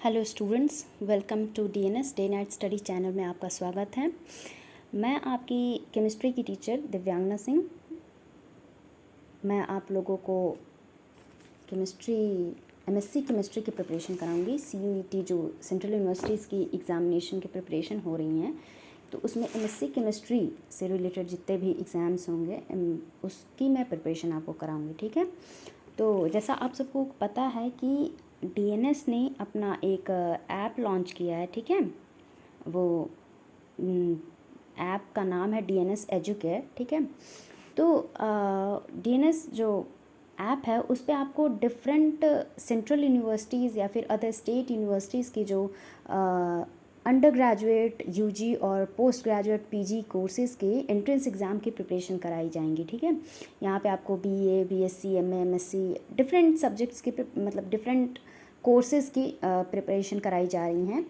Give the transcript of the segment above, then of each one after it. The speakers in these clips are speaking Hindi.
Hello students, welcome to DNS day night study channel में आपका स्वागत है। मैं आपकी केमिस्ट्री की टीचर दिव्यांगना सिंह। मैं आप लोगों को केमिस्ट्री एमएससी केमिस्ट्री की प्रिपरेशन कराऊंगी। सीयूईटी जो सेंट्रल यूनिवर्सिटीज़ की एग्ज़ामिनेशन की प्रिपरेशन हो रही हैं, तो उसमें एमएससी केमिस्ट्री से रिलेटेड जितने भी एग्ज़ाम्स होंगे उसकी मैं प्रिपरेशन आपको कराऊंगी। ठीक है, तो जैसा आप सबको पता है कि डीएनएस ने अपना एक ऐप लॉन्च किया है। ठीक है, वो ऐप का नाम है डीएनएस एजुकेयर। ठीक है, तो डीएनएस जो ऐप है उस पर आपको डिफरेंट सेंट्रल यूनिवर्सिटीज़ या फिर अदर स्टेट यूनिवर्सिटीज़ की जो अंडर ग्रेजुएट यूजी और पोस्ट ग्रेजुएट पीजी कोर्सेज़ के एंट्रेंस एग्ज़ाम की प्रिपरेशन कराई जाएंगी। ठीक है, यहाँ पे आपको BA, BSc, MA, MSc different subjects की मतलब डिफरेंट कोर्सेज़ की प्रिपरेशन कराई जा रही हैं।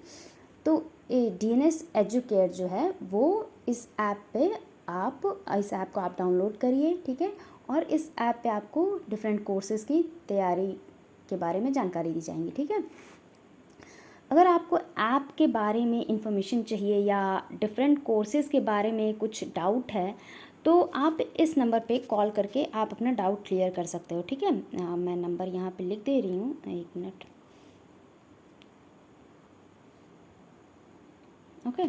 तो ये डीएनएस एजुकेयर जो है वो इस ऐप को आप डाउनलोड करिए। ठीक है, और इस ऐप पे आपको डिफरेंट कोर्सेज़ की तैयारी के बारे में जानकारी दी जाएंगी। ठीक है, अगर आपको ऐप के बारे में इंफॉर्मेशन चाहिए या डिफरेंट कोर्सेज़ के बारे में कुछ डाउट है तो आप इस नंबर पे कॉल करके आप अपना डाउट क्लियर कर सकते हो। ठीक है, मैं नंबर यहाँ पे लिख दे रही हूँ, एक मिनट। ओके,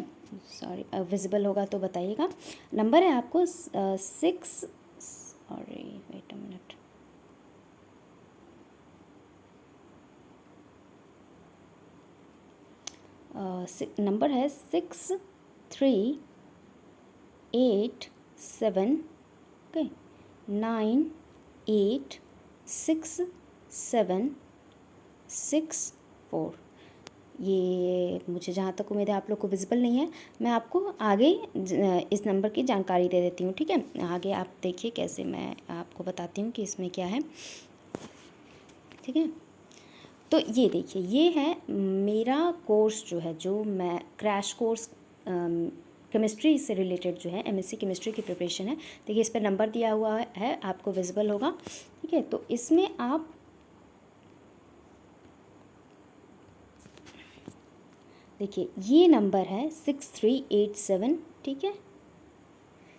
सॉरी, विजिबल होगा तो बताइएगा। नंबर है आपको 638 ओके 986764। ये मुझे जहाँ तक उम्मीद है आप लोग को विजिबल नहीं है। मैं आपको आगे इस नंबर की जानकारी दे देती हूँ। ठीक है, आगे आप देखिए कैसे मैं आपको बताती हूँ कि इसमें क्या है। ठीक है, तो ये देखिए, ये है मेरा कोर्स जो है, जो मैं क्रैश कोर्स केमिस्ट्री से रिलेटेड जो है एमएससी केमिस्ट्री की प्रिपरेशन है। देखिए, इस पर नंबर दिया हुआ है, आपको विजिबल होगा। ठीक है, तो इसमें आप देखिए, ये नंबर है 6387। ठीक है,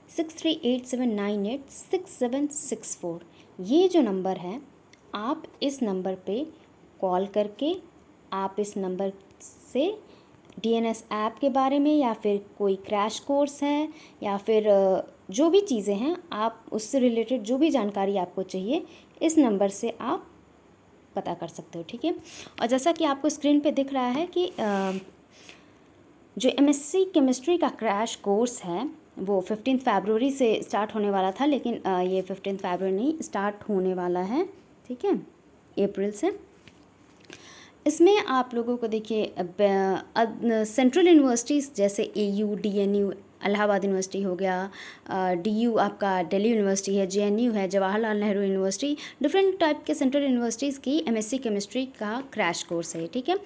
6387986764। ये जो नंबर है, आप इस नंबर पे कॉल करके आप इस नंबर से डीएनएस ऐप के बारे में या फिर कोई क्रैश कोर्स है या फिर जो भी चीज़ें हैं, आप उससे रिलेटेड जो भी जानकारी आपको चाहिए इस नंबर से आप पता कर सकते हो। ठीक है, और जैसा कि आपको स्क्रीन पे दिख रहा है कि जो एमएससी केमिस्ट्री का क्रैश कोर्स है वो 15 फरवरी से स्टार्ट होने वाला था, लेकिन ये 15 फरवरी नहीं, स्टार्ट होने वाला है। ठीक है, अप्रैल से। इसमें आप लोगों को देखिए सेंट्रल यूनिवर्सिटीज़ जैसे एयू, डीएनयू, इलाहाबाद यूनिवर्सिटी हो गया, डीयू आपका दिल्ली यूनिवर्सिटी है, जेएनयू है, Jawaharlal Nehru university, different type के सेंट्रल यूनिवर्सिटीज़ की एमएससी केमिस्ट्री का क्रैश कोर्स है। ठीक है,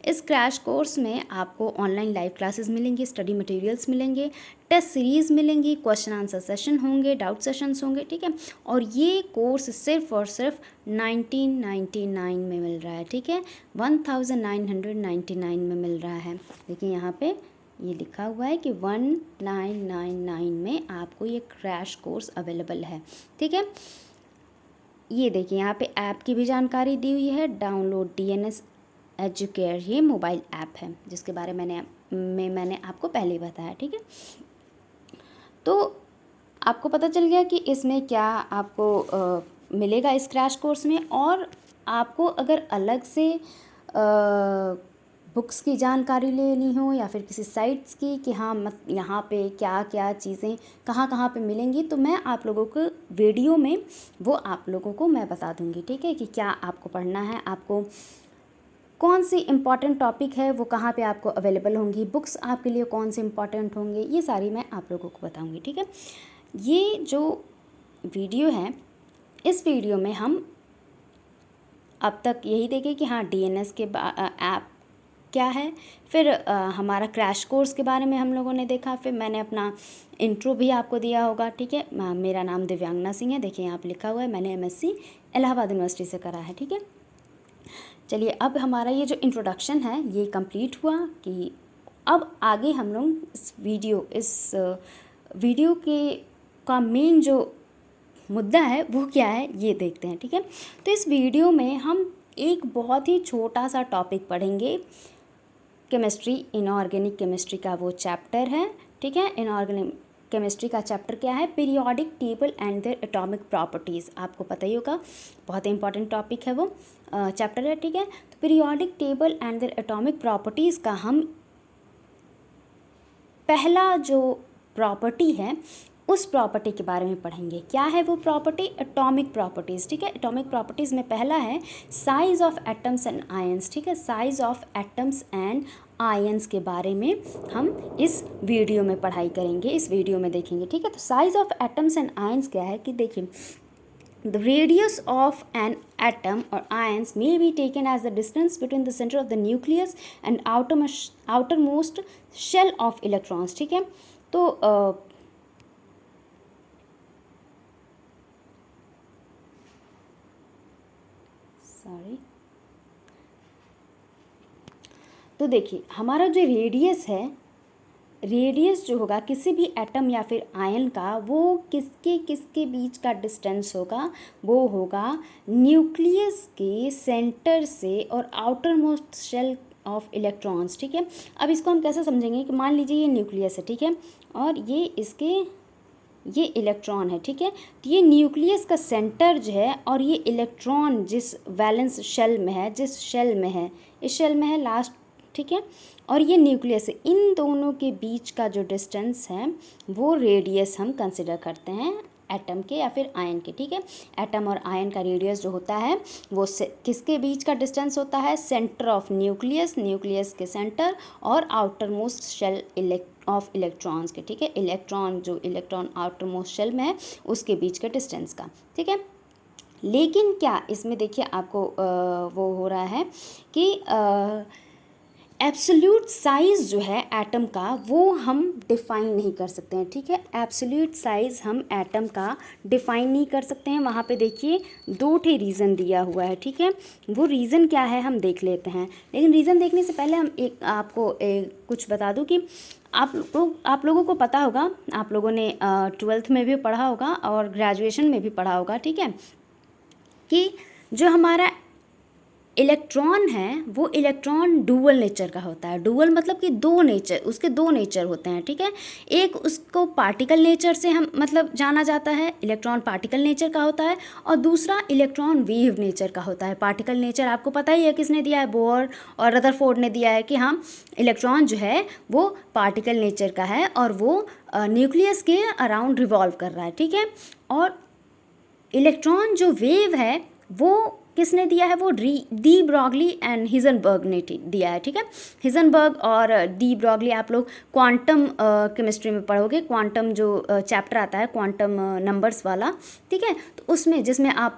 इस क्रैश कोर्स में आपको ऑनलाइन लाइव क्लासेस मिलेंगी, स्टडी मटेरियल्स मिलेंगे, टेस्ट सीरीज़ मिलेंगी, क्वेश्चन आंसर सेशन होंगे, डाउट सेशंस होंगे। ठीक है, और ये कोर्स सिर्फ और सिर्फ 1999 में मिल रहा है। ठीक है, 1999 में मिल रहा है। देखिए, यहाँ पे ये लिखा हुआ है कि 1999 में आपको ये क्रैश कोर्स अवेलेबल है। ठीक है, ये देखिए, यहाँ पे ऐप की भी जानकारी दी हुई है, डाउनलोड डीएनएस एजुकेयर। ये मोबाइल ऐप है जिसके बारे में मैंने आपको पहले ही बताया। ठीक है, तो आपको पता चल गया कि इसमें क्या आपको मिलेगा इस क्रैश कोर्स में। और आपको अगर अलग से बुक्स की जानकारी लेनी हो या फिर किसी साइट्स की कि हाँ यहाँ पे क्या क्या चीज़ें कहाँ पे मिलेंगी, तो मैं आप लोगों को वीडियो में वो आप लोगों को मैं बता दूँगी। ठीक है, कि क्या आपको पढ़ना है, आपको कौन सी इम्पॉर्टेंट टॉपिक है वो कहाँ पे आपको अवेलेबल होंगी, बुक्स आपके लिए कौन से इम्पॉर्टेंट होंगे, ये सारी मैं आप लोगों को बताऊँगी। ठीक है, ये जो वीडियो है, इस वीडियो में हम अब तक यही देखें कि हाँ डीएनएस के ऐप क्या है, फिर हमारा क्रैश कोर्स के बारे में हम लोगों ने देखा, फिर मैंने अपना इंट्रो भी आपको दिया होगा। ठीक है, मेरा नाम दिव्यांगना सिंह है। देखिए, यहाँ पे लिखा हुआ है मैंने एमएससी इलाहाबाद यूनिवर्सिटी से करा है। ठीक है, चलिए, अब हमारा ये जो इंट्रोडक्शन है ये कंप्लीट हुआ कि अब आगे हम लोग इस वीडियो के का मेन जो मुद्दा है वो क्या है ये देखते हैं, ठीक है। तो इस वीडियो में हम एक बहुत ही छोटा सा टॉपिक पढ़ेंगे, केमिस्ट्री, इनऑर्गेनिक केमिस्ट्री का वो चैप्टर है, ठीक है। इनऑर्गेनिक केमिस्ट्री का चैप्टर क्या है, periodic table and their atomic properties. आपको पता ही होगा, बहुत ही इंपॉर्टेंट टॉपिक है वो चैप्टर है, ठीक है। तो periodic table and their atomic properties का हम पहला जो प्रॉपर्टी है उस प्रॉपर्टी के बारे में पढ़ेंगे। क्या है वो प्रॉपर्टी, एटॉमिक प्रॉपर्टीज़, ठीक है। एटॉमिक प्रॉपर्टीज़ में पहला है size of atoms and ions, ठीक है। Size of atoms and ions के बारे में हम इस वीडियो में पढ़ाई करेंगे, इस वीडियो में देखेंगे, ठीक है। तो size of atoms and ions क्या है कि देखिए, the radius of an atom or ions may be taken as the distance between the center of the nucleus and outermost shell of electrons, ठीक है। तो तो देखिए, हमारा जो रेडियस है, रेडियस जो होगा किसी भी एटम या फिर आयन का, वो किसके बीच का डिस्टेंस होगा, वो होगा न्यूक्लियस के सेंटर से और outermost shell of electrons, ठीक है। अब इसको हम कैसे समझेंगे कि मान लीजिए ये न्यूक्लियस है, ठीक है, और ये इलेक्ट्रॉन है, ठीक है। तो ये न्यूक्लियस का सेंटर जो है और ये इलेक्ट्रॉन जिस वैलेंस शेल में है, जिस शेल में है, इस शेल में है लास्ट, ठीक है, और ये न्यूक्लियस है, इन दोनों के बीच का जो डिस्टेंस है वो रेडियस हम कंसिडर करते हैं एटम के या फिर आयन के, ठीक है। एटम और आयन का रेडियस जो होता है वो किसके बीच का डिस्टेंस होता है, सेंटर ऑफ न्यूक्लियस, न्यूक्लियस के सेंटर और outermost shell of electrons के, ठीक है। इलेक्ट्रॉन आउटर मोस्ट शेल में है उसके बीच के डिस्टेंस का, ठीक है। लेकिन क्या इसमें देखिए आपको वो हो रहा है कि एब्सोल्यूट साइज़ जो है एटम का वो हम डिफ़ाइन नहीं कर सकते हैं, ठीक है। एब्सोल्यूट साइज़ हम एटम का डिफ़ाइन नहीं कर सकते हैं। वहाँ पे देखिए 2 रीज़न दिया हुआ है, ठीक है। वो रीज़न क्या है हम देख लेते हैं, लेकिन रीज़न देखने से पहले हम आपको कुछ बता दूँ कि आप लोगों को पता होगा, आप लोगों ने 12th में भी पढ़ा होगा और ग्रेजुएशन में भी पढ़ा होगा, ठीक है, कि जो हमारा इलेक्ट्रॉन है वो इलेक्ट्रॉन डुअल नेचर का होता है। डुअल मतलब कि उसके दो नेचर होते हैं, ठीक है। एक उसको पार्टिकल नेचर से हम मतलब जाना जाता है, इलेक्ट्रॉन पार्टिकल नेचर का होता है, और दूसरा इलेक्ट्रॉन वेव नेचर का होता है। पार्टिकल नेचर आपको पता ही है किसने दिया है, बोर और रदरफोर्ड ने दिया है कि हाँ इलेक्ट्रॉन जो है वो पार्टिकल नेचर का है और वो न्यूक्लियस के अराउंड रिवॉल्व कर रहा है, ठीक है। और इलेक्ट्रॉन जो वेव है वो किसने दिया है, वो डी ब्रॉगली एंड हिजनबर्ग ने दिया है, ठीक है। हिजनबर्ग और डी ब्रॉगली आप लोग क्वांटम केमिस्ट्री में पढ़ोगे, क्वांटम जो चैप्टर आता है क्वांटम नंबर्स वाला, ठीक है। तो उसमें जिसमें आप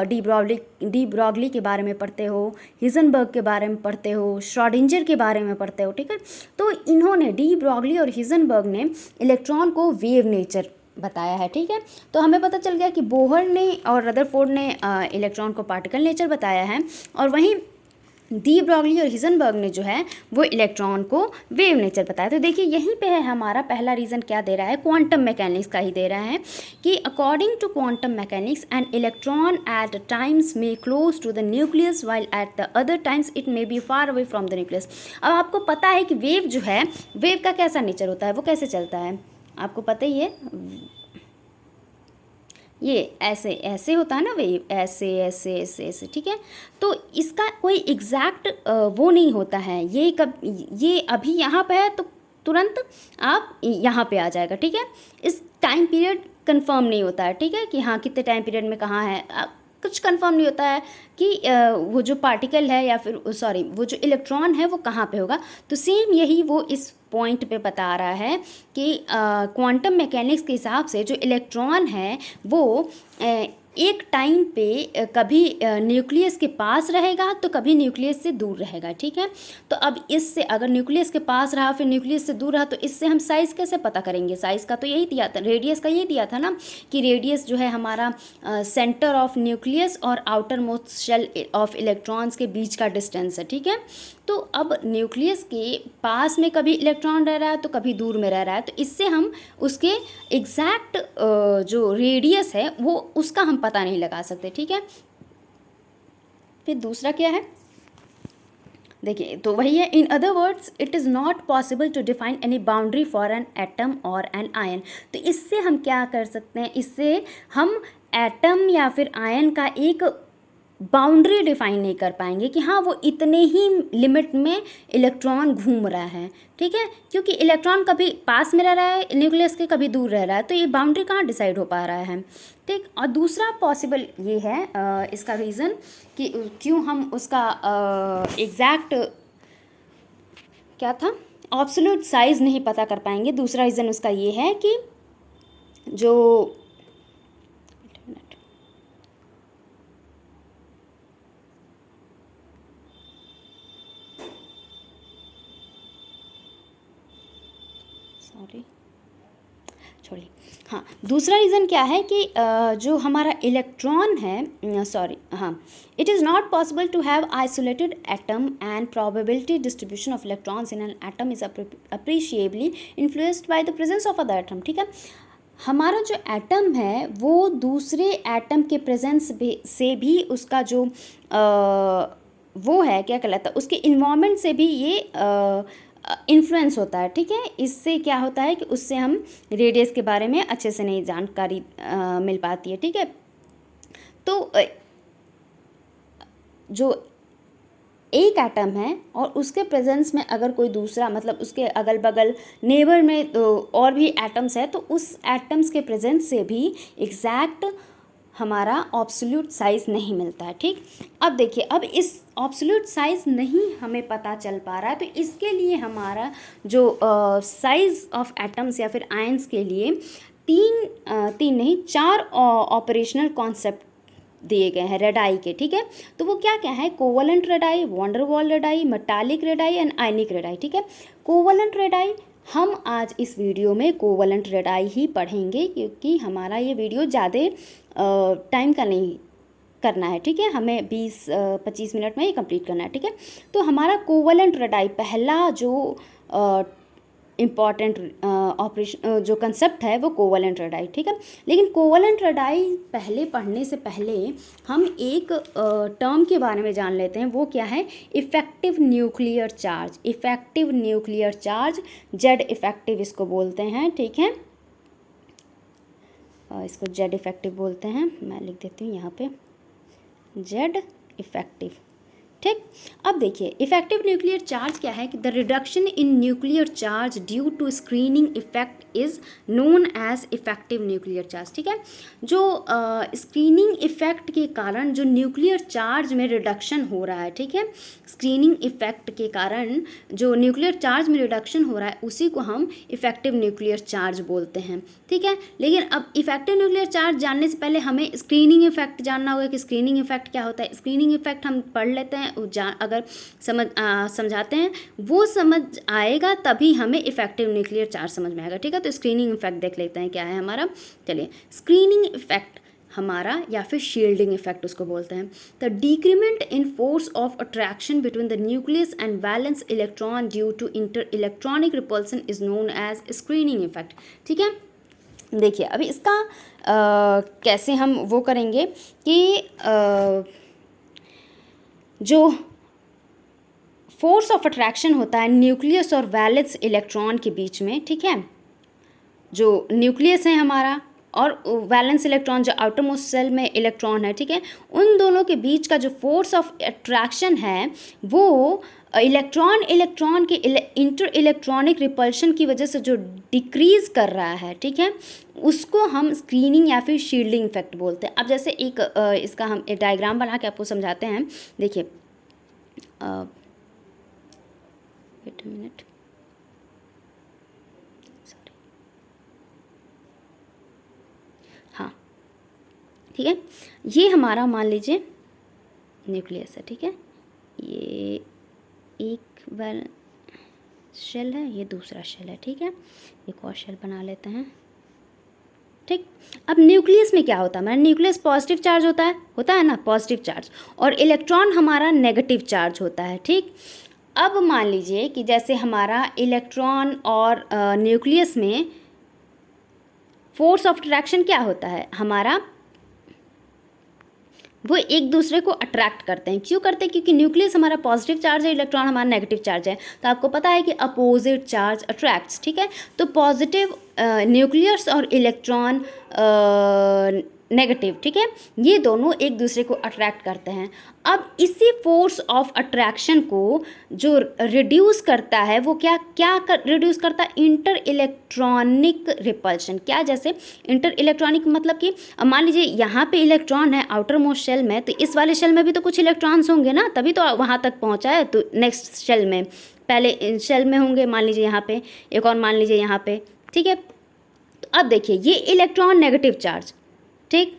डी ब्रॉगली के बारे में पढ़ते हो, हिजनबर्ग के बारे में पढ़ते हो, श्रोडिंगर के बारे में पढ़ते हो, ठीक है। तो इन्होंने डी ब्रॉगली और हिजनबर्ग ने इलेक्ट्रॉन को वेव नेचर बताया है, ठीक है। तो हमें पता चल गया कि बोहर ने और रदरफोर्ड ने इलेक्ट्रॉन को पार्टिकल नेचर बताया है, और वहीं डी ब्रॉगली और हिजनबर्ग ने जो है वो इलेक्ट्रॉन को वेव नेचर बताया। तो देखिए यहीं पे है हमारा पहला रीज़न, क्या दे रहा है, क्वांटम मैकेनिक्स का ही दे रहा है कि according to quantum mechanics an electron at times may close to the nucleus while at the other times it may be far away from the nucleus. अब आपको पता है कि वेव जो है, वेव का कैसा नेचर होता है, वो कैसे चलता है, आपको पता ही है, ये ऐसे ऐसे होता है ना वेव, ऐसे ऐसे ऐसे ऐसे, ठीक है। तो इसका कोई एग्जैक्ट वो नहीं होता है, ये अभी यहाँ पे है तो तुरंत आप यहाँ पे आ जाएगा, ठीक है। इस टाइम पीरियड कंफर्म नहीं होता है, ठीक है, कि हाँ कितने टाइम पीरियड में कहाँ है, कुछ कंफर्म नहीं होता है कि वो जो पार्टिकल है या फिर वो जो इलेक्ट्रॉन है वो कहाँ पे होगा। तो सेम यही वो इस पॉइंट पे बता रहा है कि क्वांटम मैकेनिक्स के हिसाब से जो इलेक्ट्रॉन है वो एक टाइम पे कभी न्यूक्लियस के पास रहेगा तो कभी न्यूक्लियस से दूर रहेगा, ठीक है। तो अब इससे अगर न्यूक्लियस के पास रहा फिर न्यूक्लियस से दूर रहा तो इससे हम साइज़ कैसे पता करेंगे? साइज़ का तो यही दिया था, रेडियस का ये दिया था ना कि रेडियस जो है हमारा सेंटर ऑफ न्यूक्लियस और outermost shell of electrons के बीच का डिस्टेंस है, ठीक है। तो अब न्यूक्लियस के पास में कभी इलेक्ट्रॉन रह रहा है तो कभी दूर में रह रहा है, तो इससे हम उसके एग्जैक्ट जो रेडियस है वो उसका हम पता नहीं लगा सकते, ठीक है। फिर दूसरा क्या है, देखिए तो वही है, in other words it is not possible to define any boundary for an atom और एन आयन। तो इससे हम क्या कर सकते हैं, इससे हम एटम या फिर आयन का एक बाउंड्री डिफाइन नहीं कर पाएंगे कि हाँ वो इतने ही लिमिट में इलेक्ट्रॉन घूम रहा है, ठीक है, क्योंकि इलेक्ट्रॉन कभी पास में रह रहा है न्यूक्लियस के, कभी दूर रह रहा है, तो ये बाउंड्री कहाँ डिसाइड हो पा रहा है, ठीक। और दूसरा पॉसिबल ये है इसका रीज़न कि क्यों हम उसका एग्जैक्ट क्या था एब्सोल्यूट साइज़ नहीं पता कर पाएंगे, दूसरा रीज़न उसका ये है कि जो छोड़िए, हाँ दूसरा रीज़न क्या है कि जो हमारा इलेक्ट्रॉन है, it is not possible to have isolated atom and probability distribution of electrons in an atom is appreciably influenced by the presence of other atom, ठीक है। हमारा जो एटम है वो दूसरे एटम के प्रेजेंस से भी उसका जो वो है क्या कहलाता है उसके इन्वायरमेंट से भी ये इन्फ्लुएंस होता है, ठीक है। इससे क्या होता है कि उससे हम रेडियस के बारे में अच्छे से नहीं जानकारी मिल पाती है, ठीक है। तो जो एक एटम है और उसके प्रेजेंस में अगर कोई दूसरा मतलब उसके अगल बगल नेबर में तो और भी एटम्स है, तो उस एटम्स के प्रेजेंस से भी एग्जैक्ट हमारा एब्सोल्यूट साइज़ नहीं मिलता है, ठीक। अब देखिए, अब इस एब्सोल्यूट साइज़ नहीं हमें पता चल पा रहा है, तो इसके लिए हमारा जो साइज़ ऑफ एटम्स या फिर आयंस के लिए तीन नहीं 4 ऑपरेशनल कॉन्सेप्ट दिए गए हैं रेडाई के, ठीक है। तो वो क्या क्या है, covalent radii, van der Waals radii, metallic radii and ionic radii, ठीक है। कोवलेंट रेडाई हम आज इस वीडियो में कोवलेंट रेडाई ही पढ़ेंगे क्योंकि हमारा ये वीडियो ज़्यादा टाइम का नहीं करना है, ठीक है, हमें 20-25 मिनट में ही कंप्लीट करना है, ठीक है। तो हमारा कोवलेंट रेडाई पहला जो इम्पॉर्टेंट ऑपरेशन जो कंसेप्ट है वो कोवलेंट रेडाई, ठीक है। लेकिन कोवलेंट रेडाई पहले पढ़ने से पहले हम एक टर्म के बारे में जान लेते हैं, वो क्या है, effective nuclear charge. Effective nuclear charge, Z effective इसको बोलते हैं, ठीक है। इसको जेड इफ़ेक्टिव बोलते हैं, मैं लिख देती हूँ यहाँ पे जेड इफ़ेक्टिव, ठीक। अब देखिए इफेक्टिव न्यूक्लियर चार्ज क्या है कि the reduction in nuclear charge due to screening effect is known as effective nuclear charge, ठीक है। जो स्क्रीनिंग इफेक्ट के कारण जो न्यूक्लियर चार्ज में रिडक्शन हो रहा है, ठीक है, स्क्रीनिंग इफेक्ट के कारण जो न्यूक्लियर चार्ज में रिडक्शन हो रहा है उसी को हम इफेक्टिव न्यूक्लियर चार्ज बोलते हैं, ठीक है। लेकिन अब इफेक्टिव न्यूक्लियर चार्ज जानने से पहले हमें स्क्रीनिंग इफेक्ट जानना होगा कि स्क्रीनिंग इफेक्ट क्या होता है। स्क्रीनिंग इफेक्ट हम पढ़ लेते हैं, अगर समझाते हैं वो समझ आएगा तभी हमें इफेक्टिव न्यूक्लियर चार्ज समझ में आएगा, ठीक है। तो स्क्रीनिंग इफेक्ट देख लेते हैं क्या है हमारा, चलिए। स्क्रीनिंग इफेक्ट हमारा या फिर शील्डिंग इफेक्ट उसको बोलते हैं, the decrement in force of attraction between the nucleus and valence electron due to inter electronic repulsion is known as screening effect, ठीक है। देखिए अभी इसका कैसे हम वो करेंगे कि जो फोर्स ऑफ अट्रैक्शन होता है न्यूक्लियस और वैलेंस इलेक्ट्रॉन के बीच में, ठीक है, जो न्यूक्लियस है हमारा और वैलेंस इलेक्ट्रॉन जो आउटर मोस्ट सेल में इलेक्ट्रॉन है, ठीक है, उन दोनों के बीच का जो फोर्स ऑफ अट्रैक्शन है वो इलेक्ट्रॉन के इंटर इलेक्ट्रॉनिक रिपल्शन की वजह से जो डिक्रीज कर रहा है, ठीक है, उसको हम स्क्रीनिंग या फिर शील्डिंग इफेक्ट बोलते हैं। अब जैसे एक इसका हम एक डायग्राम बना के आपको समझाते हैं, देखिए वेट अ मिनट, हाँ ठीक है। ये हमारा मान लीजिए न्यूक्लियस है, ठीक है। ये एक बार शेल है, ये दूसरा शेल है, ठीक है। एक और शेल बना लेते हैं, ठीक। अब न्यूक्लियस में क्या होता है, हमारा न्यूक्लियस पॉजिटिव चार्ज होता है ना, पॉजिटिव चार्ज, और इलेक्ट्रॉन हमारा नेगेटिव चार्ज होता है, ठीक। अब मान लीजिए कि जैसे हमारा इलेक्ट्रॉन और न्यूक्लियस में फोर्स ऑफ अट्रैक्शन क्या होता है हमारा, वो एक दूसरे को अट्रैक्ट करते हैं। क्यों करते हैं, क्योंकि न्यूक्लियस हमारा पॉजिटिव चार्ज है, इलेक्ट्रॉन हमारा नेगेटिव चार्ज है। तो आपको पता है कि अपोजिट चार्ज अट्रैक्ट्स, ठीक है। तो पॉजिटिव न्यूक्लियस और इलेक्ट्रॉन नेगेटिव, ठीक है, ये दोनों एक दूसरे को अट्रैक्ट करते हैं। अब इसी फोर्स ऑफ अट्रैक्शन को जो रिड्यूस करता है वो क्या रिड्यूस करता है, इंटर इलेक्ट्रॉनिक रिपल्शन। क्या, जैसे इंटर इलेक्ट्रॉनिक मतलब कि अब मान लीजिए यहाँ पे इलेक्ट्रॉन है आउटर मोस्ट शेल में, तो इस वाले शेल में भी तो कुछ इलेक्ट्रॉन्स होंगे ना, तभी तो वहाँ तक पहुँचा है। तो नेक्स्ट शेल में, पहले शेल में होंगे मान लीजिए यहाँ पे, एक और मान लीजिए यहाँ पे, ठीक है। तो अब देखिए ये इलेक्ट्रॉन नेगेटिव चार्ज, ठीक,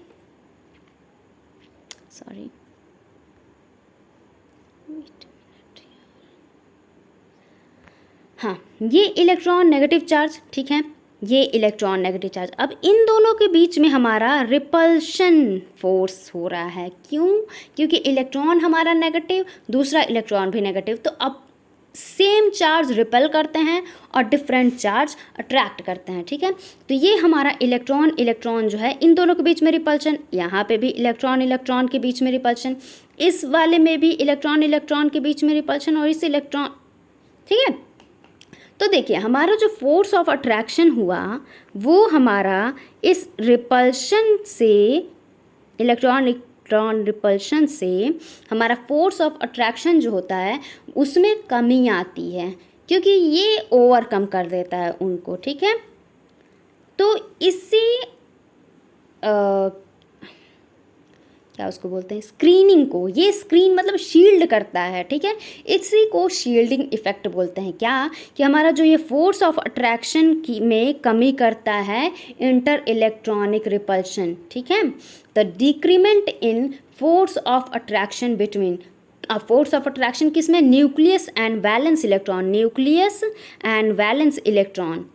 सॉरी, हाँ, ये इलेक्ट्रॉन नेगेटिव चार्ज, ठीक है, ये इलेक्ट्रॉन नेगेटिव चार्ज। अब इन दोनों के बीच में हमारा रिपल्शन फोर्स हो रहा है। क्यों, क्योंकि इलेक्ट्रॉन हमारा नेगेटिव, दूसरा इलेक्ट्रॉन भी नेगेटिव, तो अब सेम चार्ज रिपेल करते हैं और डिफरेंट चार्ज अट्रैक्ट करते हैं, ठीक है। तो ये हमारा इलेक्ट्रॉन जो है, इन दोनों के बीच में रिपल्शन, यहाँ पे भी इलेक्ट्रॉन के बीच में रिपल्शन, इस वाले में भी इलेक्ट्रॉन के बीच में रिपल्शन, और इस इलेक्ट्रॉन, ठीक है। तो देखिए हमारा जो फोर्स ऑफ अट्रैक्शन हुआ वो हमारा इस रिपल्शन से, इलेक्ट्रॉन रिपल्शन से हमारा फोर्स ऑफ अट्रैक्शन जो होता है उसमें कमी आती है, क्योंकि ये ओवरकम कर देता है उनको, ठीक है। तो इससे क्या उसको बोलते हैं, स्क्रीनिंग को, ये स्क्रीन मतलब शील्ड करता है, ठीक है। इसी को शील्डिंग इफेक्ट बोलते हैं। क्या, कि हमारा जो ये फोर्स ऑफ अट्रैक्शन की में कमी करता है इंटर इलेक्ट्रॉनिक रिपल्शन, ठीक है। The decrement in force of attraction between, force of attraction किसमें, nucleus and valence electron, nucleus and valence electron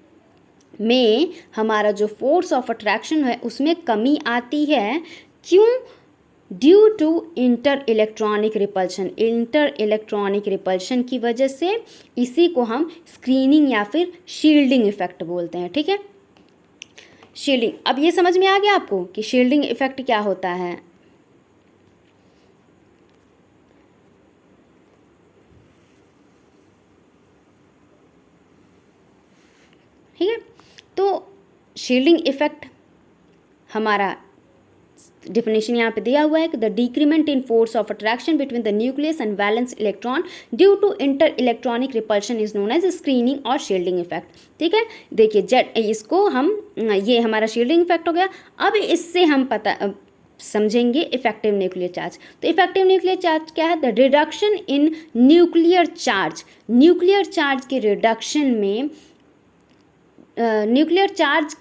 में हमारा जो फोर्स ऑफ अट्रैक्शन है उसमें कमी आती है। क्यों, due to inter electronic repulsion, inter electronic repulsion की वजह से। इसी को हम स्क्रीनिंग या फिर शील्डिंग इफेक्ट बोलते हैं, ठीक है। शील्डिंग, अब ये समझ में आ गया आपको कि शील्डिंग इफेक्ट क्या होता है। ठीक है, तो शील्डिंग इफेक्ट हमारा डिफिनेशन यहाँ पे दिया हुआ है कि the decrement in force of attraction between the nucleus and valence electron due to inter electronic repulsion is known as screening और शील्डिंग इफेक्ट, ठीक है। देखिए जेड, इसको हम, ये हमारा शील्डिंग इफेक्ट हो गया। अब इससे हम पता समझेंगे इफेक्टिव न्यूक्लियर चार्ज। तो इफेक्टिव न्यूक्लियर चार्ज क्या है, the reduction in nuclear charge, nuclear charge के रिडक्शन में, न्यूक्लियर चार्ज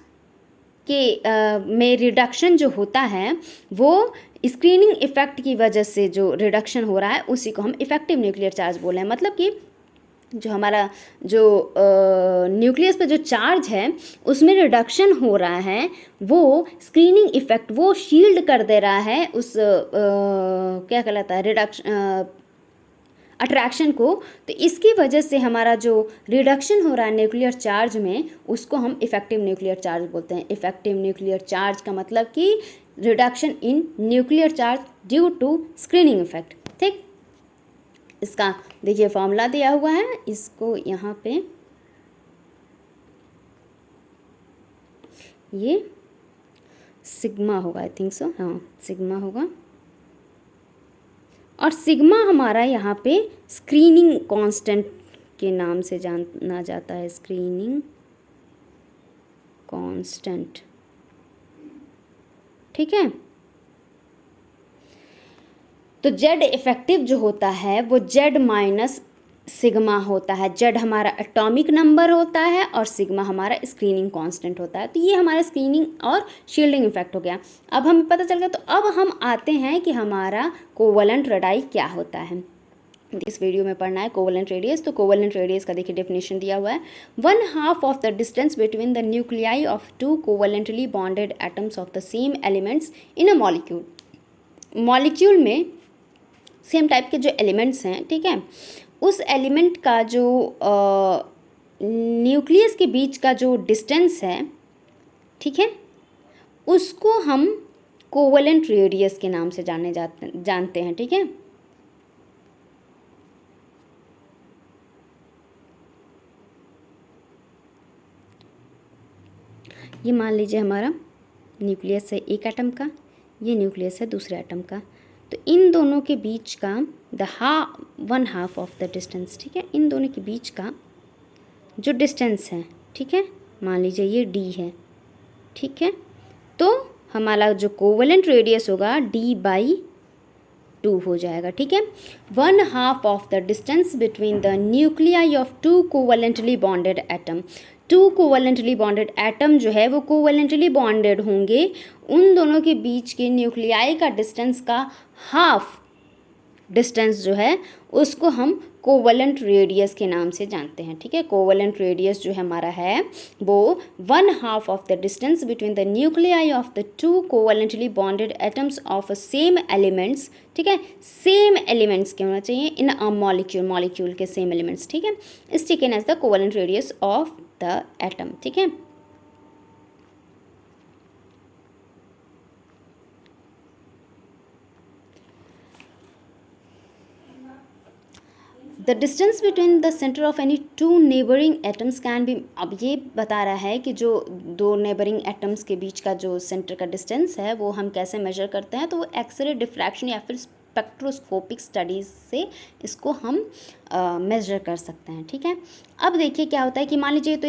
के में रिडक्शन जो होता है वो स्क्रीनिंग इफेक्ट की वजह से जो रिडक्शन हो रहा है उसी को हम इफेक्टिव न्यूक्लियर चार्ज बोले हैं। मतलब कि जो हमारा जो न्यूक्लियस पे जो चार्ज है उसमें रिडक्शन हो रहा है, वो स्क्रीनिंग इफेक्ट, वो शील्ड कर दे रहा है उस क्या कहलाता है, रिडक्शन, अट्रैक्शन को। तो इसकी वजह से हमारा जो रिडक्शन हो रहा है न्यूक्लियर चार्ज में उसको हम इफेक्टिव न्यूक्लियर चार्ज बोलते हैं। इफेक्टिव न्यूक्लियर चार्ज का मतलब कि reduction in nuclear charge due to screening effect, ठीक। इसका देखिए फॉर्मूला दिया हुआ है, इसको यहाँ पे ये सिग्मा होगा, आई थिंक सो, हाँ सिग्मा होगा। और सिग्मा हमारा यहाँ पे स्क्रीनिंग कांस्टेंट के नाम से जाना जाता है, स्क्रीनिंग कांस्टेंट, ठीक है। तो जेड इफेक्टिव जो होता है वो जेड माइनस सिग्मा होता है, जेड हमारा एटॉमिक नंबर होता है और सिग्मा हमारा स्क्रीनिंग कांस्टेंट होता है। तो ये हमारा स्क्रीनिंग और शील्डिंग इफेक्ट हो गया। अब हमें पता चल गया, तो अब हम आते हैं कि हमारा कोवलेंट रेडाई क्या होता है। इस वीडियो में पढ़ना है कोवलेंट रेडियस। तो कोवलेंट रेडियस का देखिए डेफिनेशन दिया हुआ है, 1/2 of the distance between the nuclei of two covalently bonded atoms of the same elements in a molecule. Molecule में सेम टाइप के जो एलिमेंट्स हैं, ठीक है, उस एलिमेंट का जो न्यूक्लियस के बीच का जो डिस्टेंस है, ठीक है, उसको हम कोवलेंट रेडियस के नाम से जानते हैं, ठीक है। ये मान लीजिए हमारा न्यूक्लियस है एक एटम का, ये न्यूक्लियस है दूसरे एटम का, तो इन दोनों के बीच का one half of the distance, ठीक है, इन दोनों के बीच का जो डिस्टेंस है, ठीक है, मान लीजिए ये डी है, ठीक है, तो हमारा जो कोवलेंट रेडियस होगा D/2 हो जाएगा, ठीक है। 1/2 of the distance between the nuclei of two covalently bonded atom. Two covalently bonded atom जो है वो कोवलेंटली बॉन्डेड होंगे, उन दोनों के बीच के न्यूक्लियाई का डिस्टेंस का हाफ डिस्टेंस जो है उसको हम कोवलेंट रेडियस के नाम से जानते हैं, ठीक है। कोवलेंट रेडियस जो है हमारा है वो 1/2 of the distance between the nuclei of the two covalently bonded atoms of same elements, ठीक है, सेम एलिमेंट्स के होना चाहिए इन अ मॉलिक्यूल, मॉलिक्यूल के सेम एलिमेंट्स, ठीक है, is taken as the covalent radius of the atom, ठीक है। The distance between the centre of any two neighbouring atoms can be, अब ये बता रहा है कि जो दो नेबरिंग एटम्स के बीच का जो सेंटर का डिस्टेंस है वो हम कैसे मेजर करते हैं, तो वो एक्सरे डिफ्रैक्शन या फिर स्पेक्ट्रोस्कोपिक स्टडीज़ से इसको हम मेजर कर सकते हैं, ठीक है। अब देखिए क्या होता है कि मान लीजिए तो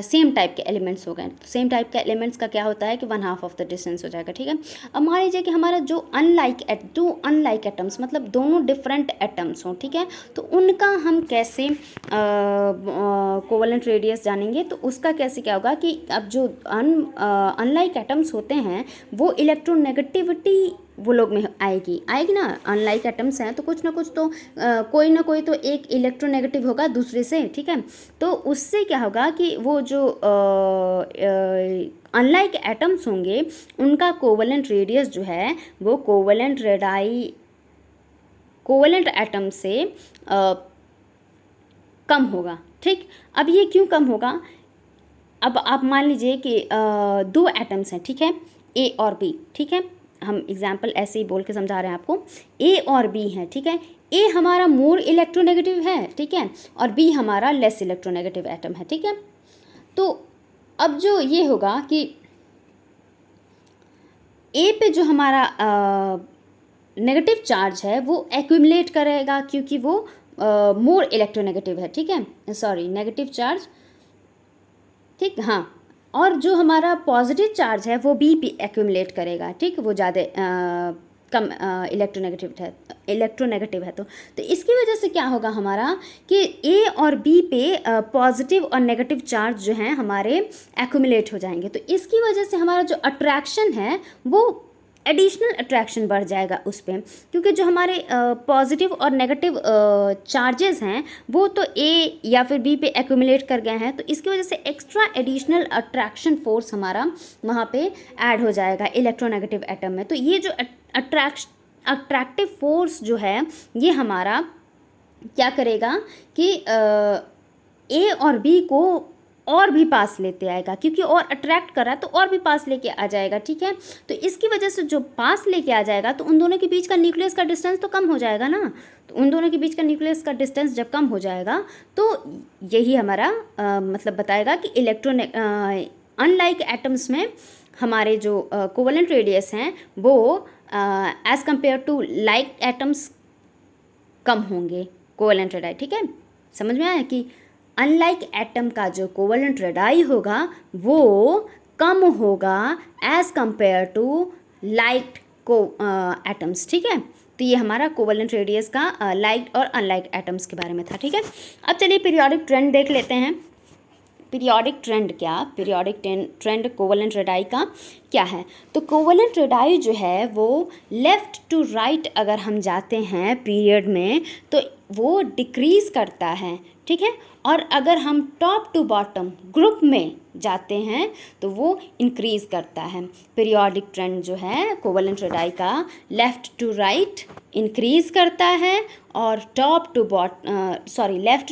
सेम टाइप के एलिमेंट्स हो गए, तो सेम टाइप के एलिमेंट्स का क्या होता है कि 1/2 ऑफ द डिस्टेंस हो जाएगा, ठीक है। अब मान लीजिए कि हमारा जो टू अनलाइक एटम्स, मतलब दोनों डिफरेंट एटम्स हों, ठीक है, तो उनका हम कैसे कोवलेंट रेडियस जानेंगे, तो उसका कैसे क्या होगा कि अब जो अनलाइक एटम्स होते हैं वो इलेक्ट्रोनेगेटिविटी वो लोग में आएगी ना, अनलाइक एटम्स हैं तो कुछ ना कुछ तो कोई ना कोई तो एक इलेक्ट्रोनेगेटिव होगा दूसरे से, ठीक है। तो उससे क्या होगा कि वो जो अनलाइक एटम्स होंगे उनका कोवलेंट रेडियस जो है वो कोवलेंट एटम से कम होगा, ठीक। अब ये क्यों कम होगा, अब आप मान लीजिए कि दो एटम्स हैं, ठीक है, ए और बी, ठीक है, हम एग्जाम्पल ऐसे ही बोल के समझा रहे हैं आपको, ए और बी है, ठीक है, ए हमारा मोर इलेक्ट्रोनेगेटिव है, ठीक है, और बी हमारा लेस इलेक्ट्रोनेगेटिव एटम है, ठीक है। तो अब जो ये होगा कि ए पे जो हमारा नेगेटिव चार्ज है वो एक्यूमुलेट करेगा क्योंकि वो मोर इलेक्ट्रोनेगेटिव है, ठीक है, सॉरी नेगेटिव चार्ज, ठीक, हाँ, और जो हमारा पॉजिटिव चार्ज है वो बी पे एक्यूमुलेट करेगा, ठीक, वो ज़्यादा कम इलेक्ट्रोनेगेटिव है, तो इसकी वजह से क्या होगा हमारा कि ए और बी पे पॉजिटिव और नेगेटिव चार्ज जो हैं हमारे एक्यूमुलेट हो जाएंगे, तो इसकी वजह से हमारा जो अट्रैक्शन है वो एडिशनल अट्रैक्शन बढ़ जाएगा उस पर, क्योंकि जो हमारे पॉजिटिव और नेगेटिव चार्जेस हैं वो तो ए या फिर बी पे एक्यूमुलेट कर गए हैं, तो इसकी वजह से एक्स्ट्रा एडिशनल अट्रैक्शन फोर्स हमारा वहाँ पे ऐड हो जाएगा इलेक्ट्रोनेगेटिव एटम में। तो ये जो अट्रैक्टिव फोर्स जो है ये हमारा क्या करेगा कि ए और बी को और भी पास लेते आएगा, क्योंकि और अट्रैक्ट कर रहा है तो और भी पास लेके आ जाएगा, ठीक है। तो इसकी वजह से जो पास लेके आ जाएगा तो उन दोनों के बीच का न्यूक्लियस का डिस्टेंस तो कम हो जाएगा ना, तो उन दोनों के बीच का न्यूक्लियस का डिस्टेंस जब कम हो जाएगा तो यही हमारा मतलब बताएगा कि अनलाइक एटम्स में हमारे जो कोवलेंट रेडियस हैं वो as compare to like atoms कम होंगे कोवलेंट रेडाई, ठीक है। समझ में आया कि अनलाइक एटम का जो कोवलेंट रेडाई होगा वो कम होगा as compare to like atoms, ठीक है। तो ये हमारा कोवलेंट रेडियस का लाइक्ड और अनलाइक्ड एटम्स के बारे में था, ठीक है। अब चलिए पीरियोडिक ट्रेंड देख लेते हैं। पीरियोडिक ट्रेंड कोवलेंट रेडाई का क्या है। तो कोवलेंट रेडाई जो है वो लेफ़्ट टू राइट अगर हम जाते हैं पीरियड में तो वो डिक्रीज़ करता है, ठीक है। और अगर हम टॉप टू बॉटम ग्रुप में जाते हैं तो वो इंक्रीज़ करता है। पीरियोडिक ट्रेंड जो है कोवलेंट रेडाई का लेफ़्ट टू राइट इंक्रीज़ करता है और लेफ़्ट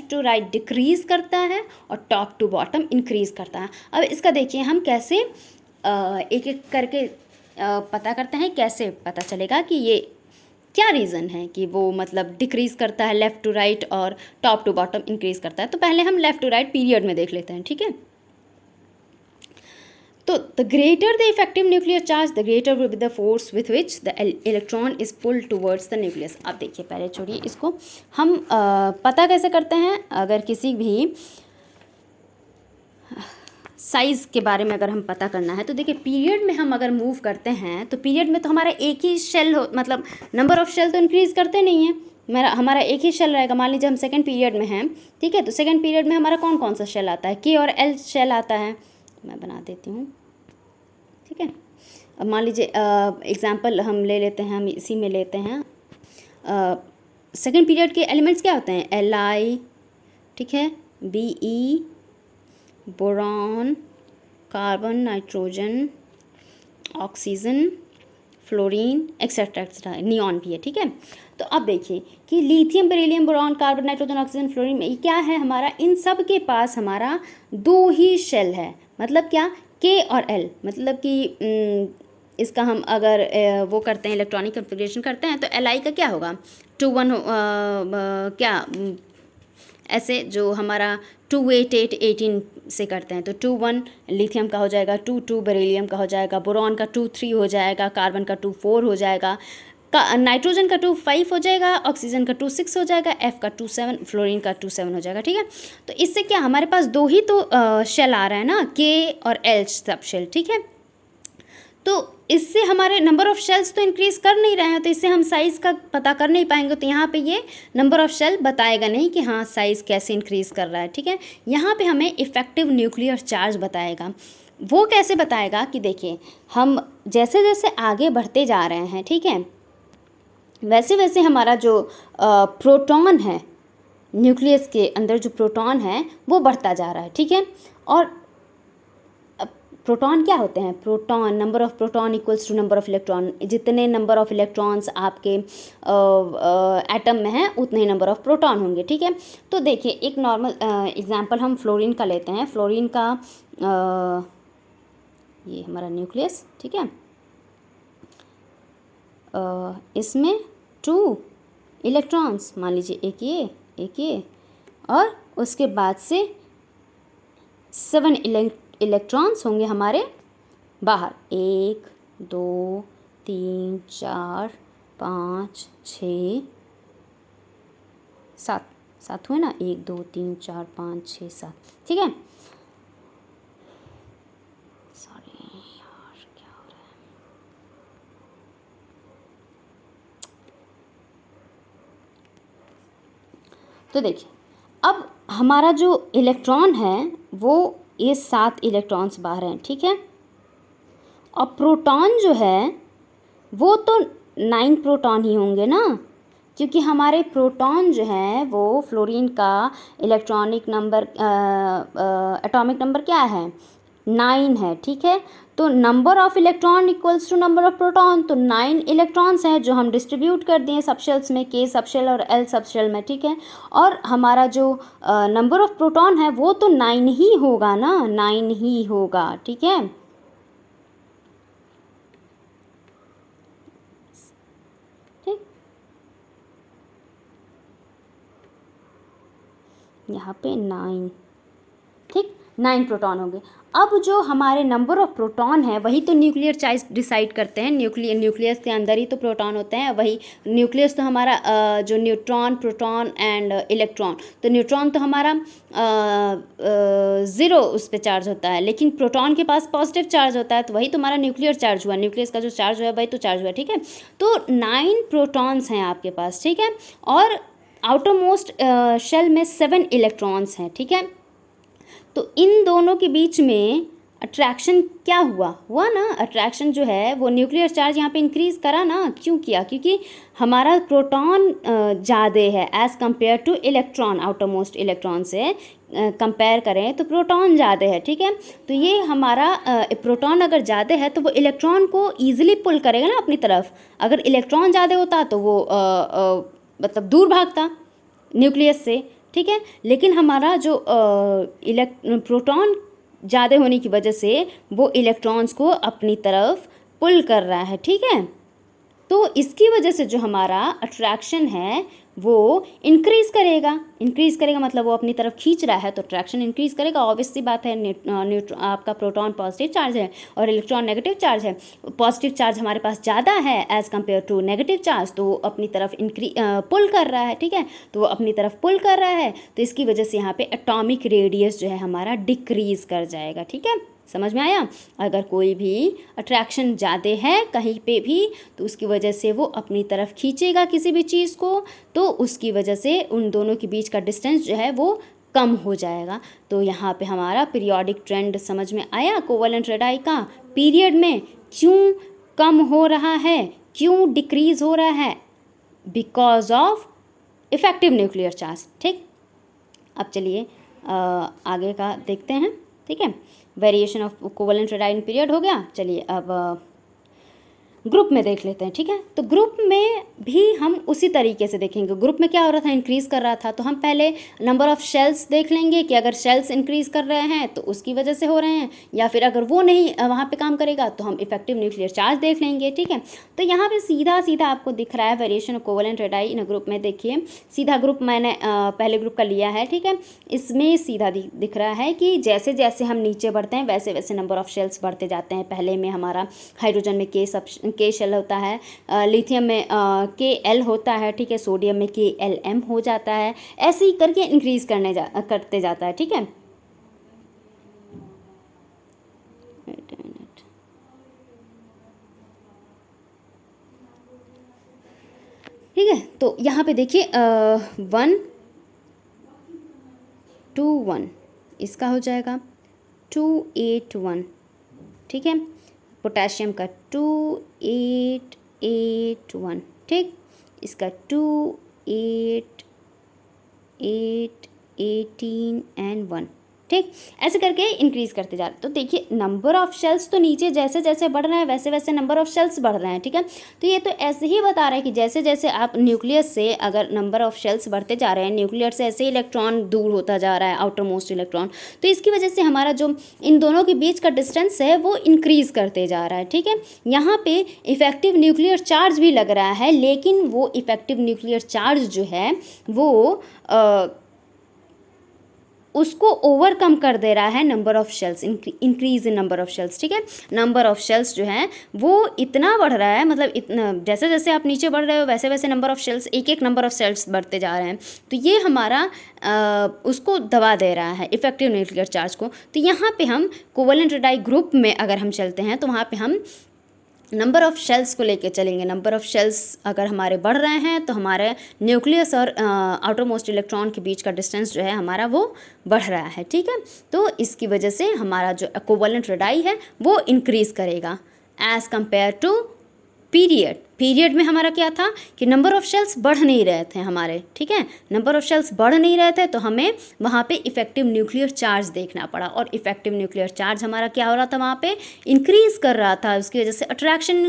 टू राइट डिक्रीज़ करता है और टॉप टू बॉटम इंक्रीज़ करता है। अब इसका देखिए हम कैसे एक एक करके पता करते हैं, कैसे पता चलेगा कि ये क्या रीज़न है कि वो मतलब डिक्रीज़ करता है लेफ़्ट टू राइट और टॉप टू बॉटम इंक्रीज़ करता है। तो पहले हम लेफ़्ट टू राइट पीरियड में देख लेते हैं, ठीक है। तो the greater the effective nuclear charge the greater will be the force with which the electron is pulled towards the nucleus. अब देखिए पहले छोड़िए इसको, हम पता कैसे करते हैं। अगर किसी भी साइज़ के बारे में अगर हम पता करना है तो देखिए पीरियड में हम अगर मूव करते हैं तो पीरियड में तो हमारा एक ही शेल हो, मतलब नंबर ऑफ़ शेल तो इंक्रीज़ करते नहीं हैं। हमारा एक ही शेल रहेगा। मान लीजिए हम सेकंड पीरियड में हैं, ठीक है। तो सेकंड पीरियड में हमारा कौन कौन सा शेल आता है, के और एल शेल आता है। मैं बना देती हूँ, ठीक है। अब मान लीजिए एग्जांपल हम ले लेते हैं, हम इसी में लेते हैं। सेकंड पीरियड के एलिमेंट्स क्या होते हैं, Li, ठीक है, Be, boron, carbon, nitrogen, oxygen, fluorine, etcetera etcetera, neon भी है, ठीक है। तो अब देखिए कि lithium, beryllium, boron, carbon, nitrogen, oxygen, fluorine में क्या है हमारा, इन सब के पास हमारा दो ही शेल है। मतलब क्या, के और एल, मतलब कि इसका हम अगर वो करते हैं, इलेक्ट्रॉनिक कन्फिग्रेशन करते हैं तो Li का क्या होगा 2 1 क्या ऐसे जो हमारा 2 8 8 18 से करते हैं तो 2 1 लिथियम का हो जाएगा, 2 2 बेरिलियम का हो जाएगा, बोरॉन का 2 3 हो जाएगा, कार्बन का 2 4 हो जाएगा, नाइट्रोजन का 2 5 हो जाएगा, ऑक्सीजन का 2 6 हो जाएगा, F का 2 7, फ्लोरीन का 2 7 हो जाएगा, ठीक है। तो इससे क्या हमारे पास दो ही तो शेल आ रहा है ना, के और एल सब शेल, ठीक है। तो इससे हमारे नंबर ऑफ़ शेल्स तो इंक्रीज़ कर नहीं रहे हैं, तो इससे हम साइज़ का पता कर नहीं पाएंगे। तो यहाँ पे ये नंबर ऑफ़ शेल बताएगा नहीं कि हाँ साइज़ कैसे इंक्रीज़ कर रहा है, ठीक है। यहाँ पे हमें इफ़ेक्टिव न्यूक्लियर चार्ज बताएगा। वो कैसे बताएगा कि देखिए हम जैसे जैसे आगे बढ़ते जा रहे हैं, ठीक है, वैसे वैसे हमारा जो प्रोटॉन है, न्यूक्लियस के अंदर जो प्रोटॉन है वो बढ़ता जा रहा है, ठीक है। और प्रोटॉन क्या होते हैं, proton, number of proton equals to number of electron. जितने नंबर ऑफ़ इलेक्ट्रॉन्स आपके एटम में हैं उतने ही नंबर ऑफ़ प्रोटॉन होंगे, ठीक है। तो देखिए एक नॉर्मल एग्जांपल हम फ्लोरीन का लेते हैं। फ्लोरीन का ये हमारा न्यूक्लियस, ठीक है। इसमें 2 इलेक्ट्रॉन्स, मान लीजिए एक ये और उसके बाद से 7 इलेक्ट्रॉन्स होंगे हमारे बाहर। 1 2 3 4 5 6 7 हुए ना, 1 2 3 4 5 6 7, ठीक है। सॉरी यार क्या हो रहा है। तो देखिए अब हमारा जो इलेक्ट्रॉन है वो ये 7 इलेक्ट्रॉन्स बाहर हैं, ठीक है। और प्रोटॉन जो है वो तो 9 प्रोटॉन ही होंगे ना, क्योंकि हमारे प्रोटॉन जो है वो फ्लोरीन का इलेक्ट्रॉनिक नंबर एटॉमिक नंबर क्या है 9 है, ठीक है। तो number of electron equals to number of proton, तो 9 इलेक्ट्रॉन्स हैं जो हम डिस्ट्रीब्यूट कर दिए सबशेल्स में, के सबशेल और एल सबशेल में, ठीक है। और हमारा जो नंबर ऑफ़ प्रोटॉन है वो तो 9 ही होगा ना, 9 ही होगा, ठीक है। ठीक, यहाँ पे 9, ठीक। 9 प्रोटॉन होंगे। अब जो हमारे नंबर ऑफ प्रोटॉन है वही तो न्यूक्लियर चार्ज डिसाइड करते हैं। न्यूक्लियस के अंदर ही तो प्रोटॉन होते हैं, वही न्यूक्लियस तो हमारा जो न्यूट्रॉन, प्रोटॉन एंड इलेक्ट्रॉन, तो न्यूट्रॉन तो हमारा 0 उस पर चार्ज होता है, लेकिन प्रोटॉन के पास पॉजिटिव चार्ज होता है, तो वही तुम्हारा न्यूक्लियर चार्ज हुआ, न्यूक्लियस का जो चार्ज हुआ वही तो चार्ज हुआ, ठीक है। तो 9 प्रोटॉन्स हैं आपके पास, ठीक है, और आउटर मोस्ट शेल में 7 इलेक्ट्रॉन्स हैं, ठीक है। तो इन दोनों के बीच में अट्रैक्शन क्या हुआ ना, अट्रैक्शन जो है वो न्यूक्लियर चार्ज यहाँ पे इंक्रीज़ करा ना, क्यों किया, क्योंकि हमारा प्रोटॉन ज़्यादा है as compare two electron, outer most electron से कंपेयर करें तो प्रोटॉन ज़्यादा है, ठीक है। तो ये हमारा प्रोटॉन अगर ज़्यादा है तो वो इलेक्ट्रॉन को ईजिली पुल करेगा ना अपनी तरफ। अगर इलेक्ट्रॉन ज़्यादा होता तो वो मतलब दूर भागता न्यूक्लियस से, ठीक है। लेकिन हमारा जो प्रोटॉन ज़्यादा होने की वजह से वो इलेक्ट्रॉन्स को अपनी तरफ पुल कर रहा है, ठीक है। तो इसकी वजह से जो हमारा अट्रैक्शन है वो इंक्रीज़ करेगा मतलब वो अपनी तरफ खींच रहा है तो अट्रैक्शन इंक्रीज़ करेगा। ऑब्वियस सी बात है, आपका प्रोटॉन पॉजिटिव चार्ज है और इलेक्ट्रॉन नेगेटिव चार्ज है। पॉजिटिव चार्ज हमारे पास ज़्यादा है as compare to negative charge, तो वो अपनी तरफ पुल कर रहा है, ठीक है। तो वो अपनी तरफ पुल कर रहा है, तो इसकी वजह से यहाँ पे एटॉमिक रेडियस जो है हमारा डिक्रीज़ कर जाएगा, ठीक है। समझ में आया। अगर कोई भी अट्रैक्शन ज़्यादा है कहीं पे भी तो उसकी वजह से वो अपनी तरफ खींचेगा किसी भी चीज़ को, तो उसकी वजह से उन दोनों के बीच का डिस्टेंस जो है वो कम हो जाएगा। तो यहाँ पे हमारा पीरियोडिक ट्रेंड समझ में आया। कोवलेंट रेडाई का पीरियड में क्यों कम हो रहा है, क्यों डिक्रीज़ हो रहा है, because of effective nuclear charge, ठीक। अब चलिए आगे का देखते हैं, ठीक है। Variation of covalent radii in period हो गया। चलिए अब ग्रुप में देख लेते हैं, ठीक है। तो ग्रुप में भी हम उसी तरीके से देखेंगे। ग्रुप में क्या हो रहा था, इंक्रीज़ कर रहा था, तो हम पहले नंबर ऑफ़ शेल्स देख लेंगे कि अगर शेल्स इंक्रीज़ कर रहे हैं तो उसकी वजह से हो रहे हैं, या फिर अगर वो नहीं वहाँ पे काम करेगा तो हम इफेक्टिव न्यूक्लियर चार्ज देख लेंगे, ठीक है। तो यहाँ पे सीधा सीधा आपको दिख रहा है variation of covalent radii in group में। देखिए सीधा ग्रुप मैंने पहले ग्रुप का लिया है, ठीक है। इसमें सीधा दिख रहा है कि जैसे जैसे हम नीचे बढ़ते हैं वैसे वैसे नंबर ऑफ़ शेल्स बढ़ते जाते हैं। पहले में हमारा हाइड्रोजन में के शेल होता है, लिथियम में के एल होता है, ठीक है, सोडियम में के एल एम हो जाता है, ऐसे ही करके इंक्रीज करते जाता है, ठीक है। ठीक है, तो यहाँ पे देखिए 1 2 1 इसका हो जाएगा 2 8 1, ठीक है। पोटेशियम का 2 8 8 1, ठीक। इसका 2 8 8 18 एंड 1, ठीक। ऐसे करके इंक्रीज़ करते जा रहे हैं। तो देखिए नंबर ऑफ़ शेल्स तो नीचे जैसे जैसे बढ़ रहे हैं वैसे वैसे नंबर ऑफ़ शेल्स बढ़ रहे हैं, ठीक है। तो ये तो ऐसे ही बता रहा है कि जैसे जैसे आप न्यूक्लियस से अगर नंबर ऑफ़ शेल्स बढ़ते जा रहे हैं, न्यूक्लियर से ऐसे इलेक्ट्रॉन दूर होता जा रहा है, आउटर मोस्ट इलेक्ट्रॉन, तो इसकी वजह से हमारा जो इन दोनों के बीच का डिस्टेंस है वो इंक्रीज़ करते जा रहा है, ठीक है। यहाँ पे इफेक्टिव न्यूक्लियर चार्ज भी लग रहा है, लेकिन वो इफेक्टिव न्यूक्लियर चार्ज जो है वो उसको ओवरकम कर दे रहा है number of shells, increase in number of shells, ठीक है। नंबर ऑफ़ शेल्स जो है वो इतना बढ़ रहा है, मतलब इतना जैसे जैसे आप नीचे बढ़ रहे हो वैसे वैसे नंबर ऑफ़ शेल्स, एक एक नंबर ऑफ़ शेल्स बढ़ते जा रहे हैं। तो ये हमारा उसको दबा दे रहा है इफेक्टिव न्यूक्लियर चार्ज को। तो यहाँ पे हम कोवलेंट रेडाई ग्रुप में अगर हम चलते हैं तो वहाँ पे हम नंबर ऑफ़ शेल्स को लेके चलेंगे। नंबर ऑफ़ शेल्स अगर हमारे बढ़ रहे हैं तो हमारे न्यूक्लियस और आउटर मोस्ट इलेक्ट्रॉन के बीच का डिस्टेंस जो है हमारा वो बढ़ रहा है, ठीक है। तो इसकी वजह से हमारा जो कोवलेंट रेडाई है वो इंक्रीज़ करेगा एज़ कम्पेयर टू पीरियड में हमारा क्या था कि नंबर ऑफ़ शेल्स बढ़ नहीं रहे थे हमारे, ठीक है। नंबर ऑफ़ शेल्स बढ़ नहीं रहे थे तो हमें वहाँ पे इफेक्टिव न्यूक्लियर चार्ज देखना पड़ा, और इफेक्टिव न्यूक्लियर चार्ज हमारा क्या हो रहा था वहाँ पे इंक्रीज़ कर रहा था, उसकी वजह से अट्रैक्शन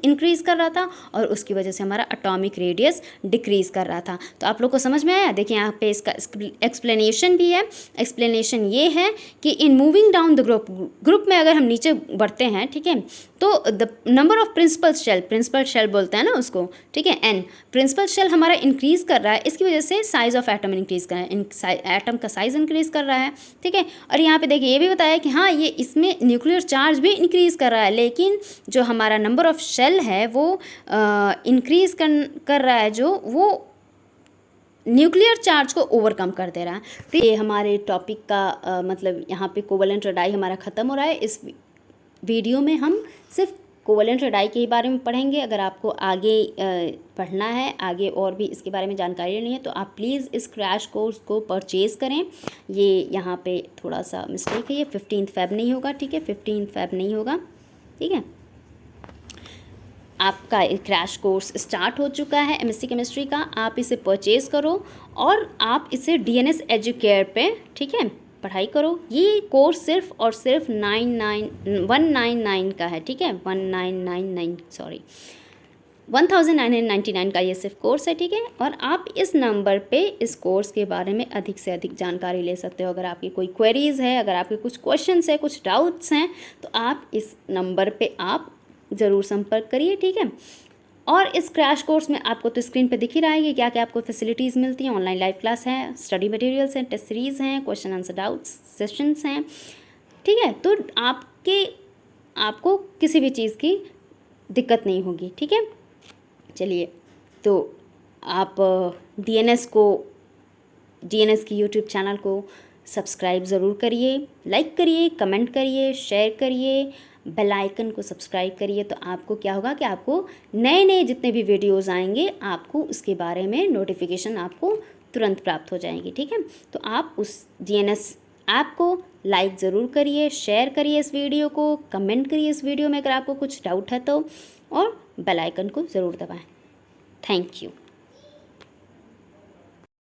इंक्रीज़ कर रहा था और उसकी वजह से हमारा एटॉमिक रेडियस डिक्रीज़ कर रहा था। तो आप लोग को समझ में आया। देखिए यहाँ पे इसका एक्सप्लेनेशन भी है। एक्सप्लेनेशन ये है कि in moving down the group में अगर हम नीचे बढ़ते हैं, ठीक है, तो the number of principal shell बोलते हैं ना उसको, ठीक है। एन प्रिंसिपल शेल हमारा इंक्रीज़ कर रहा है, इसकी वजह से साइज़ ऑफ एटम इंक्रीज़ कर रहा है, एटम का साइज़ इंक्रीज़ कर रहा है, ठीक है। और यहाँ पे देखिए ये भी बताया कि हाँ ये इसमें न्यूक्लियर चार्ज भी इंक्रीज़ कर रहा है, लेकिन जो हमारा नंबर ऑफ़ शेल है वो इंक्रीज़ कर रहा है, जो वो न्यूक्लियर चार्ज को ओवरकम कर दे रहा है। तो ये हमारे टॉपिक का मतलब यहाँ पे कोवलेंट रेडाई हमारा ख़त्म हो रहा है। इस वीडियो में हम सिर्फ कोवलेंट रेडाई के ही बारे में पढ़ेंगे। अगर आपको आगे पढ़ना है, आगे और भी इसके बारे में जानकारी लेनी है, तो आप प्लीज़ इस क्रैश कोर्स को परचेज़ करें। ये यहाँ पे थोड़ा सा मिस्टेक है, ये 15 फ़ेब नहीं होगा, ठीक है, 15 फ़ेब नहीं होगा, ठीक है। आपका क्रैश कोर्स स्टार्ट हो चुका है एमएससी केमिस्ट्री का, आप इसे परचेज़ करो और आप इसे डीएनएस एजुकेयर पे, ठीक है, पढ़ाई करो। ये कोर्स सिर्फ और सिर्फ 199 का है, ठीक है, 1999 का ये सिर्फ कोर्स है, ठीक है। और आप इस नंबर पे इस कोर्स के बारे में अधिक से अधिक जानकारी ले सकते हो। अगर आपकी कोई क्वेरीज़ है, अगर आपके कुछ क्वेश्चंस है, कुछ डाउट्स हैं, तो आप इस नंबर पे आप ज़रूर संपर्क करिए, ठीक है। और इस क्रैश कोर्स में आपको तो स्क्रीन पे दिख ही रहा है कि क्या क्या आपको फैसिलिटीज़ मिलती हैं। ऑनलाइन लाइव क्लास है, स्टडी मटेरियल्स हैं, टेस्ट सीरीज़ हैं, क्वेश्चन आंसर डाउट्स सेशंस हैं, ठीक है। तो आपको किसी भी चीज़ की दिक्कत नहीं होगी, ठीक है। चलिए, तो आप डीएनएस की यूट्यूब चैनल को सब्सक्राइब ज़रूर करिए, लाइक करिए, कमेंट करिए, शेयर करिए, बेल आइकन को सब्सक्राइब करिए। तो आपको क्या होगा कि आपको नए नए जितने भी वीडियोज़ आएंगे, आपको उसके बारे में नोटिफिकेशन आपको तुरंत प्राप्त हो जाएंगी, ठीक है। तो आप उस डीएनएस ऐप को लाइक ज़रूर करिए, शेयर करिए इस वीडियो को, कमेंट करिए इस वीडियो में अगर आपको कुछ डाउट है तो, और बेल आइकन को ज़रूर दबाएं। Thank you.